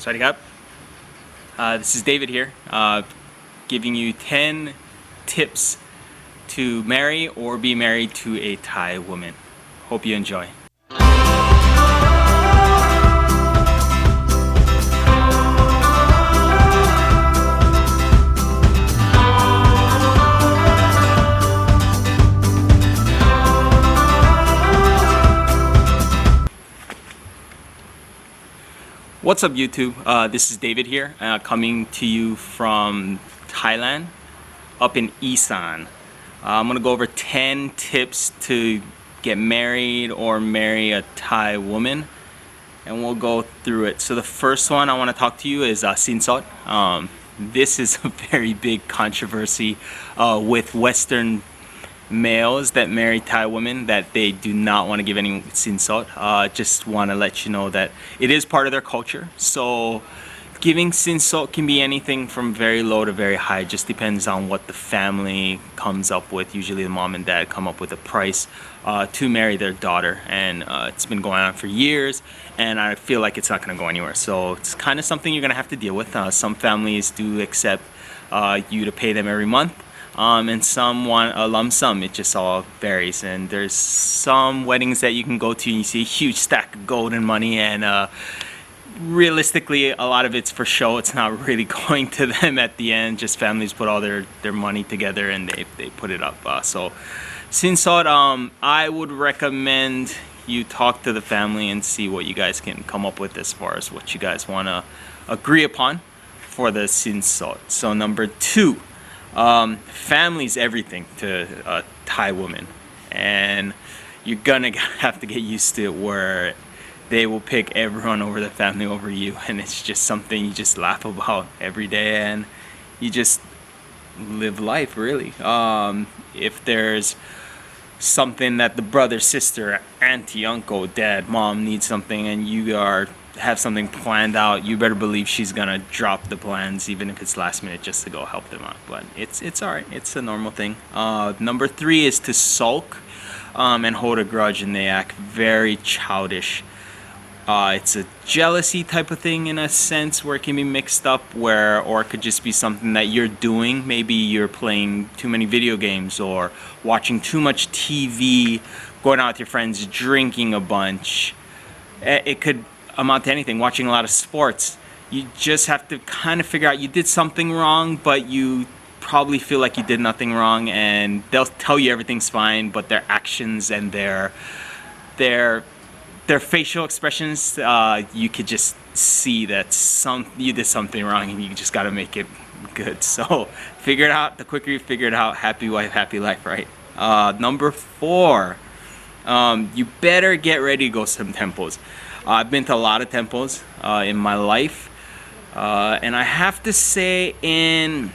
Sawadee This is David here, giving you 10 tips to marry or be married to a Thai woman. Hope you enjoy. What's up YouTube? This is David here, coming to you from Thailand, up in Isan. I'm gonna go over 10 tips to get married or marry a Thai woman, and we'll go through it. So the first one I want to talk to you is sinsot. This is a very big controversy with Western males that marry Thai women, that they do not want to give any sinsot. Just want to let you know that it is part of their culture. So giving sinsot can be anything from very low to very high. It just depends on what the family comes up with. Usually the mom and dad come up with a price to marry their daughter, and it's been going on for years, and I feel like it's not going to go anywhere. So it's kind of something you're going to have to deal with. Some families do accept you to pay them every month. And some want a lump sum. It just all varies, and there's some weddings that you can go to and you see a huge stack of gold and money, and realistically a lot of it's for show. It's not really going to them at the end. Just families put all their money together and they put it up. So sinsot, I would recommend you talk to the family and see what you guys can come up with as far as what you guys want to agree upon for the sinsot. So number 2, family's everything to a Thai woman, and you're gonna have to get used to it where they will pick everyone over the family over you, and it's just something you just laugh about every day, and you just live life really. If there's something that the brother, sister, auntie, uncle, dad, mom needs something, and you have something planned out, you better believe she's gonna drop the plans, even if it's last minute, just to go help them out. But it's all right. It's a normal thing. Number 3 is to sulk and hold a grudge, and they act very childish. It's a jealousy type of thing in a sense, where it can be mixed up, or it could just be something that you're doing. Maybe you're playing too many video games, or watching too much TV, going out with your friends, drinking a bunch. It could amount to anything. Watching a lot of sports. You just have to kind of figure out you did something wrong, but you probably feel like you did nothing wrong, and they'll tell you everything's fine, but their actions and their facial expressions, you could just see that you did something wrong, and you just got to make it good. So figure it out. The quicker you figure it out, happy wife, happy life, right? Number 4, you better get ready to go to some temples. I've been to a lot of temples in my life, and I have to say in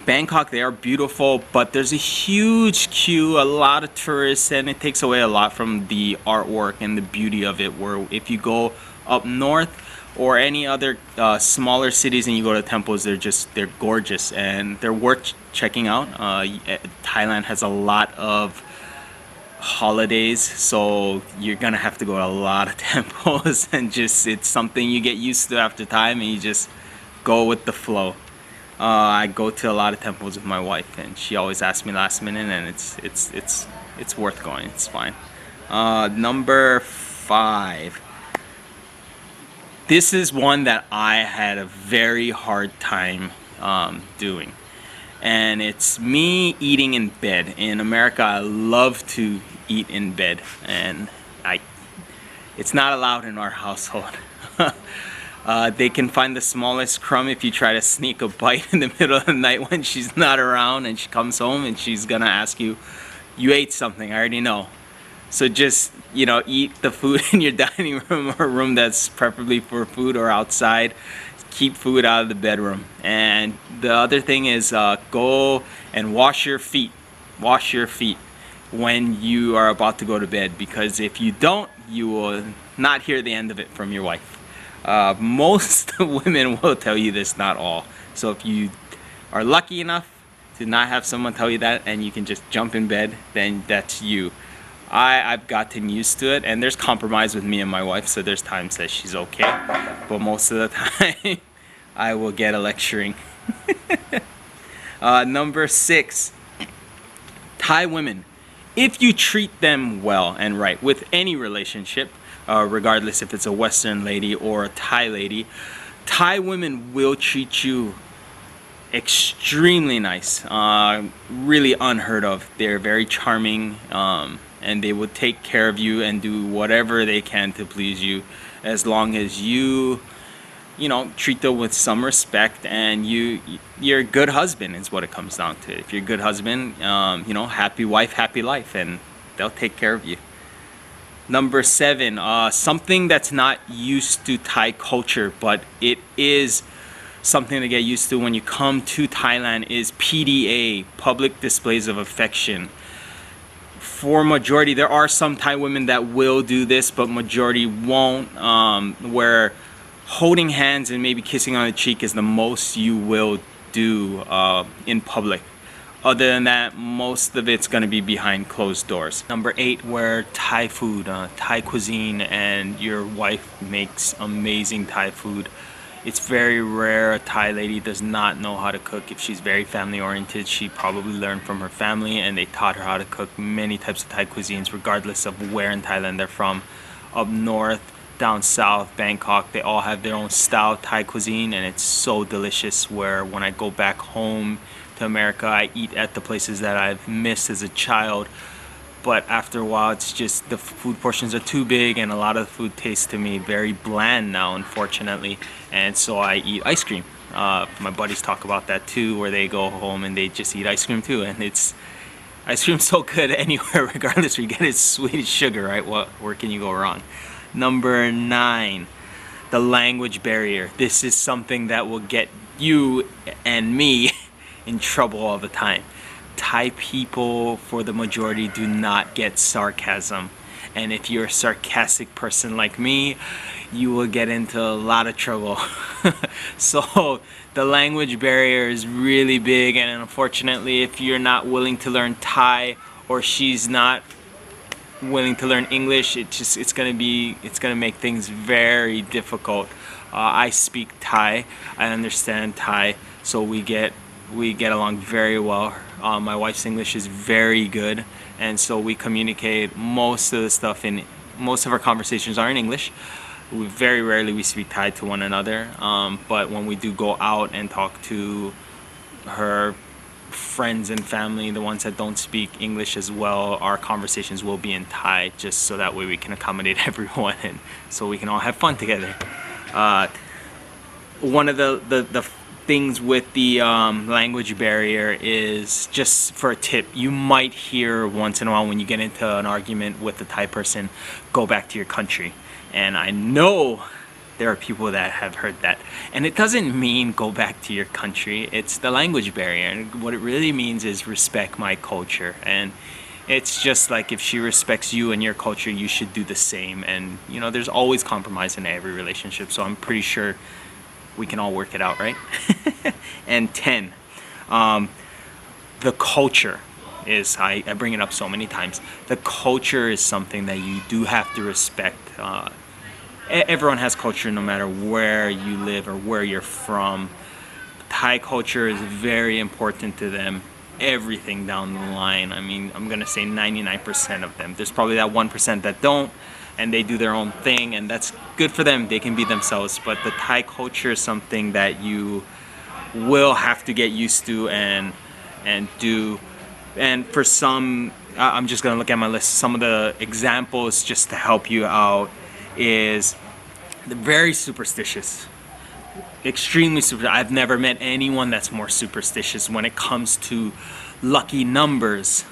Bangkok they are beautiful, but there's a huge queue, a lot of tourists, and it takes away a lot from the artwork and the beauty of it. Where if you go up north or any other smaller cities and you go to temples, they're gorgeous and they're worth checking out. Thailand has a lot of holidays, so you're gonna have to go to a lot of temples, and it's something you get used to after time, and you just go with the flow. I go to a lot of temples with my wife, and she always asks me last minute, and it's worth going. It's fine. Number 5. This is one that I had a very hard time doing. And it's me eating in bed. In America, I love to eat in bed, and it's not allowed in our household. They can find the smallest crumb if you try to sneak a bite in the middle of the night when she's not around, and she comes home and she's gonna ask you ate something, I already know. So just, eat the food in your dining room, or room that's preferably for food, or outside. Keep food out of the bedroom. And the other thing is go and wash your feet. Wash your feet when you are about to go to bed, because if you don't, you will not hear the end of it from your wife. Most women will tell you this, not all. So if you are lucky enough to not have someone tell you that, and you can just jump in bed, then that's you. I've gotten used to it, and there's compromise with me and my wife, so there's times that she's okay, but most of the time I will get a lecturing. Number 6, Thai women. If you treat them well and right with any relationship, regardless if it's a Western lady or a Thai lady, Thai women will treat you extremely nice, really unheard of. They're very charming, and they will take care of you and do whatever they can to please you, as long as you know, treat them with some respect, and you're a good husband is what it comes down to. If you're a good husband, you know, happy wife, happy life, and they'll take care of you. Number 7, something that's not used to Thai culture, but it is something to get used to when you come to Thailand, is PDA, public displays of affection. For majority, there are some Thai women that will do this, but majority won't, where holding hands and maybe kissing on the cheek is the most you will do in public. Other than that, most of it's going to be behind closed doors. Number 8, where Thai food, Thai cuisine, and your wife makes amazing Thai food. It's very rare a Thai lady does not know how to cook. If she's very family oriented, she probably learned from her family, and they taught her how to cook many types of Thai cuisines, regardless of where in Thailand they're from. Up north, down south, Bangkok, they all have their own style Thai cuisine, and it's so delicious, where when I go back home to America, I eat at the places that I've missed as a child, but after a while it's just the food portions are too big, and a lot of the food tastes to me very bland now, unfortunately, and so I eat ice cream. My buddies talk about that too, where they go home and they just eat ice cream too, and it's ice cream's so good anywhere, regardless where you get it, sweet as sugar, right? Where can you go wrong? Number 9, the language barrier. This is something that will get you and me in trouble all the time. Thai people, for the majority, do not get sarcasm, and if you're a sarcastic person like me, you will get into a lot of trouble. So the language barrier is really big, and unfortunately, if you're not willing to learn Thai, or she's not willing to learn English, it's gonna make things very difficult. I speak Thai, I understand Thai, so we get along very well. My wife's English is very good, and so we communicate most of the stuff most of our conversations are in English. Very rarely we speak Thai to one another, but when we do go out and talk to her friends and family, the ones that don't speak English as well, our conversations will be in Thai, just so that way we can accommodate everyone, and so we can all have fun together. One of the things with the language barrier is, just for a tip, you might hear once in a while when you get into an argument with a Thai person, go back to your country. And I know there are people that have heard that, and it doesn't mean go back to your country. It's the language barrier, and what it really means is respect my culture. And it's just like, if she respects you and your culture, you should do the same. And you know, there's always compromise in every relationship, so I'm pretty sure we can all work it out, right? And 10, the culture is, I bring it up so many times, the culture is something that you do have to respect. Everyone has culture, no matter where you live or where you're from. Thai culture is very important to them, everything down the line. I mean, I'm gonna say 99% of them. There's probably that 1% that don't, and they do their own thing, and that's good for them. They can be themselves, but the Thai culture is something that you will have to get used to and do. And for some, I'm just gonna look at my list. Some of the examples, just to help you out, is they're very superstitious, extremely super. I've never met anyone that's more superstitious when it comes to lucky numbers,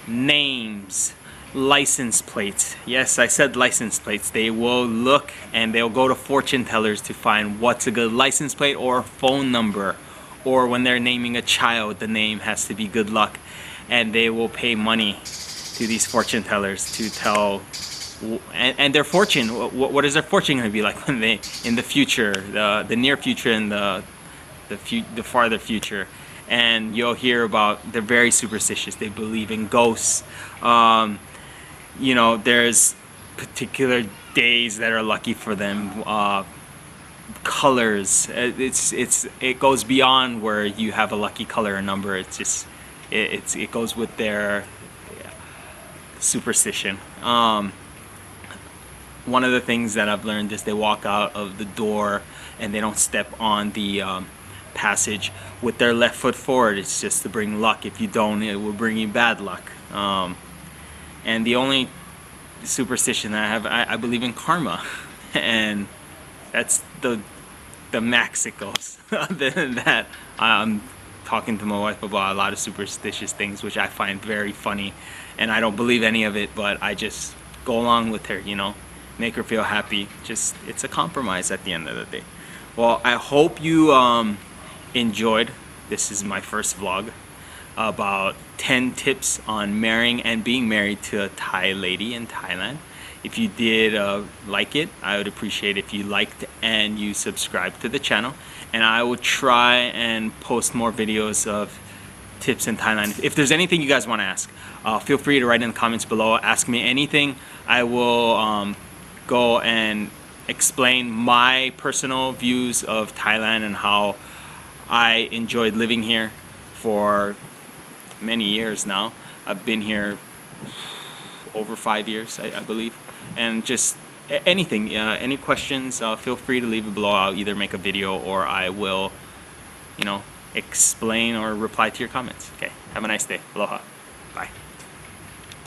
names, license plates. Yes, I said license plates. They will look and they'll go to fortune tellers to find what's a good license plate or phone number, or when they're naming a child, the name has to be good luck, and they will pay money to these fortune tellers to tell. And their fortune, what is their fortune going to be like when they, in the future, the near future and the farther future. And you'll hear about, they're very superstitious. They believe in ghosts. you know, there's particular days that are lucky for them. Colors, it goes beyond where you have a lucky color or number. It's just it goes with their superstition. One of the things that I've learned is they walk out of the door and they don't step on the passage with their left foot forward. It's just to bring luck. If you don't, it will bring you bad luck. And the only superstition that I have, I believe in karma, and that's the max it goes. Other than that, I'm talking to my wife about a lot of superstitious things, which I find very funny, and I don't believe any of it, but I just go along with her, you know, make her feel happy. Just, it's a compromise at the end of the day. Well, I hope you enjoyed. This is my first vlog about 10 tips on marrying and being married to a Thai lady in Thailand. If you did like it, I would appreciate if you liked and you subscribed to the channel, and I will try and post more videos of tips in Thailand. If there's anything you guys want to ask, feel free to write in the comments below. Ask me anything. I will go and explain my personal views of Thailand and how I enjoyed living here for many years now. I've been here over 5 years, I believe. And just anything, any questions, feel free to leave it below. I'll either make a video or I will, you know, explain or reply to your comments. Okay, have a nice day. Aloha.